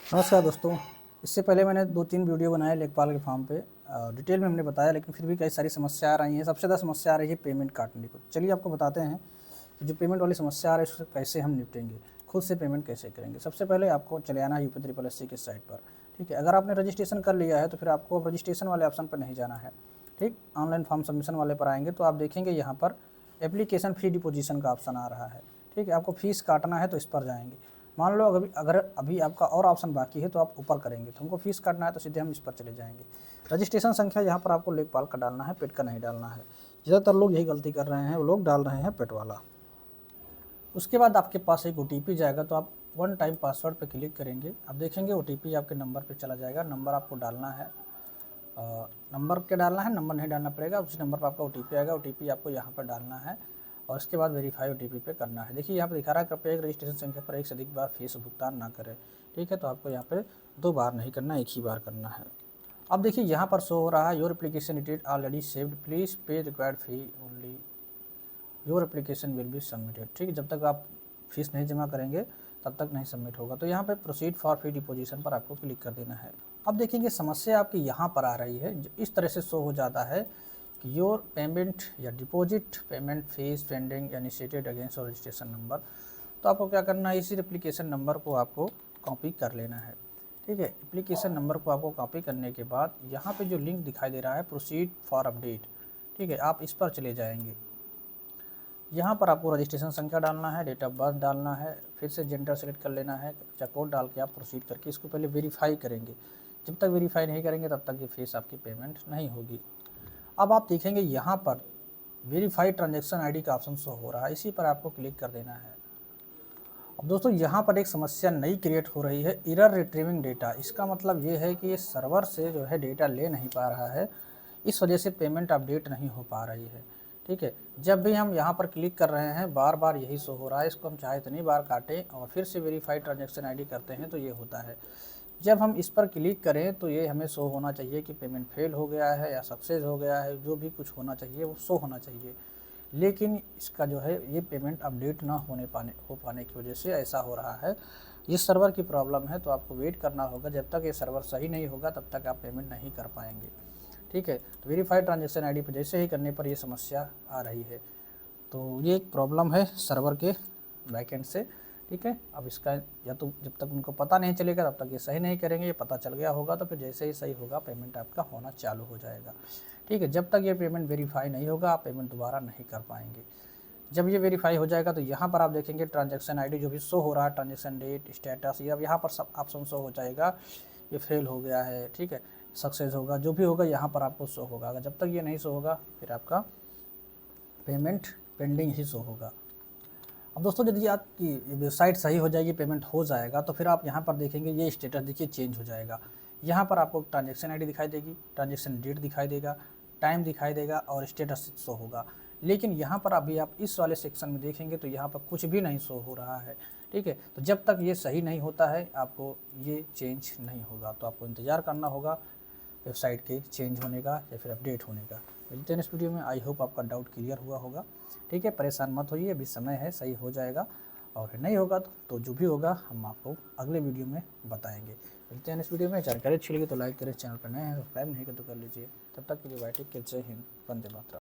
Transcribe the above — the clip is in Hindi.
नमस्कार दोस्तों। इससे पहले मैंने 2-3 वीडियो बनाए लेखपाल के फॉर्म पे, डिटेल में हमने बताया, लेकिन फिर भी कई सारी समस्या आ रही हैं। सबसे ज़्यादा समस्या आ रही है पेमेंट काटने को। चलिए आपको बताते हैं कि जो पेमेंट वाली समस्या आ रही है उससे कैसे हम निपटेंगे, खुद से पेमेंट कैसे करेंगे। सबसे पहले आपको चले आना है UP-SSC की साइट पर। ठीक है, अगर आपने रजिस्ट्रेशन कर लिया है तो फिर आपको अब रजिस्ट्रेशन वाले ऑप्शन पर नहीं जाना है। ठीक, ऑनलाइन फॉर्म सबमिशन वाले पर आएंगे तो आप देखेंगे यहाँ पर एप्लीकेशन फ़ी डिपोजिशन का ऑप्शन आ रहा है। ठीक है, आपको फ़ीस काटना है तो इस पर जाएंगे। मान लो अगर अभी आपका और ऑप्शन बाकी है तो आप ऊपर करेंगे, तो हमको फीस काटना है तो सीधे हम इस पर चले जाएंगे। रजिस्ट्रेशन संख्या यहाँ पर आपको लेखपाल का डालना है, पेट का नहीं डालना है। ज़्यादातर लोग यही गलती कर रहे हैं, वो लोग डाल रहे हैं पेट वाला। उसके बाद आपके पास एक OTP जाएगा, तो आप वन टाइम पासवर्ड पर क्लिक करेंगे। आप देखेंगे OTP आपके नंबर पर चला जाएगा। नंबर आपको डालना है, नंबर क्या डालना है, नंबर नहीं डालना पड़ेगा। उस नंबर पर आपका OTP आएगा, OTP आपको यहाँ पर डालना है और उसके बाद वेरीफाई OTP पे करना है। देखिए यहाँ पर दिखा रहा है कृपया एक रजिस्ट्रेशन संख्या पर एक से अधिक बार फीस भुगतान ना करें। ठीक है, तो आपको यहाँ पे 2 बार नहीं करना, एक ही बार करना है। अब देखिए यहाँ पर शो हो रहा है your application detail already saved, please पे required fee only, your application will be submitted. ठीक है, जब तक आप फीस नहीं जमा करेंगे तब तक नहीं सबमिट होगा। तो यहाँ पे प्रोसीड फॉर फी डिपोजिशन पर आपको क्लिक कर देना है। अब देखेंगे समस्या आपकी यहाँ पर आ रही है, जो इस तरह से शो हो जाता है कि योर पेमेंट या deposit payment fees pending initiated against और रजिस्ट्रेशन नंबर। तो आपको क्या करना है, इसी एप्लीकेशन नंबर को आपको कॉपी कर लेना है। ठीक है, एप्लीकेशन नंबर को आपको कॉपी करने के बाद यहाँ पे जो लिंक दिखाई दे रहा है प्रोसीड फॉर अपडेट, ठीक है, आप इस पर चले जाएंगे। यहाँ पर आपको रजिस्ट्रेशन संख्या डालना है, डेट ऑफ बर्थ डालना है, फिर से जेंडर सेलेक्ट कर लेना है, या कोड डाल के आप प्रोसीड करके इसको पहले वेरीफाई करेंगे। जब तक वेरीफाई नहीं करेंगे तब तक ये फीस आपकी पेमेंट नहीं होगी। अब आप देखेंगे यहाँ पर वेरीफाई ट्रांजैक्शन आईडी का ऑप्शन शो हो रहा है, इसी पर आपको क्लिक कर देना है। अब दोस्तों यहाँ पर एक समस्या नई क्रिएट हो रही है, एरर रिट्रीविंग डेटा। इसका मतलब ये है कि ये सर्वर से जो है डेटा ले नहीं पा रहा है, इस वजह से पेमेंट अपडेट नहीं हो पा रही है। ठीक है, जब भी हम यहाँ पर क्लिक कर रहे हैं बार बार यही शो हो रहा है। इसको हम चाहे इतनी बार काटें और फिर से वेरीफाई ट्रांजैक्शन आईडी करते हैं तो ये होता है। जब हम इस पर क्लिक करें तो ये हमें शो होना चाहिए कि पेमेंट फेल हो गया है या सक्सेस हो गया है, जो भी कुछ होना चाहिए वो शो होना चाहिए। लेकिन इसका जो है ये पेमेंट अपडेट ना हो पाने की वजह से ऐसा हो रहा है। ये सर्वर की प्रॉब्लम है, तो आपको वेट करना होगा। जब तक ये सर्वर सही नहीं होगा तब तक आप पेमेंट नहीं कर पाएंगे। ठीक है, तो वेरीफाइड ट्रांजैक्शन आईडी पर जैसे ही करने पर ये समस्या आ रही है। तो ये एक प्रॉब्लम है सर्वर के बैकएंड से। ठीक है, अब इसका या तो जब तक उनको पता नहीं चलेगा तब तक ये सही नहीं करेंगे। ये पता चल गया होगा तो फिर जैसे ही सही होगा पेमेंट आपका होना चालू हो जाएगा। ठीक है, जब तक ये पेमेंट वेरीफाई नहीं होगा आप पेमेंट दोबारा नहीं कर पाएंगे। जब ये वेरीफाई हो जाएगा तो यहाँ पर आप देखेंगे ट्रांजैक्शन आईडी जो भी शो हो रहा है, ट्रांजैक्शन डेट, स्टेटस, ये अब यहाँ पर सब ऑप्शन शो हो जाएगा। ये फेल हो गया है, ठीक है, सक्सेस होगा, जो भी होगा यहाँ पर आपको शो होगा। अगर जब तक ये नहीं शो होगा फिर आपका पेमेंट पेंडिंग ही शो होगा। अब दोस्तों यदि आपकी वेबसाइट सही हो जाएगी, पेमेंट हो जाएगा, तो फिर आप यहाँ पर देखेंगे ये स्टेटस देखिए चेंज हो जाएगा। यहाँ पर आपको ट्रांजैक्शन आईडी दिखाई देगी, ट्रांजैक्शन डेट दिखाई देगा, टाइम दिखाई देगा और स्टेटस शो होगा। लेकिन यहाँ पर अभी आप इस वाले सेक्शन में देखेंगे तो यहाँ पर कुछ भी नहीं शो हो रहा है। ठीक है, तो जब तक ये सही नहीं होता है आपको ये चेंज नहीं होगा। तो आपको इंतज़ार करना होगा वेबसाइट के चेंज होने का या फिर अपडेट होने का। मिलते हैं इस वीडियो में। आई होप आपका डाउट क्लियर हुआ होगा। ठीक है, परेशान मत होइए, अभी समय है, सही हो जाएगा। और फिर नहीं होगा तो जो भी होगा हम आपको अगले वीडियो में बताएंगे। मिलते हैं इस वीडियो में। जानकारी अच्छी लगी तो लाइक करें, चैनल पर नए हैं सब्सक्राइब नहीं कर तो कर लीजिए। तब तक के लिए बाय, टेक केयर, जय हिंद, वंदे मातरम।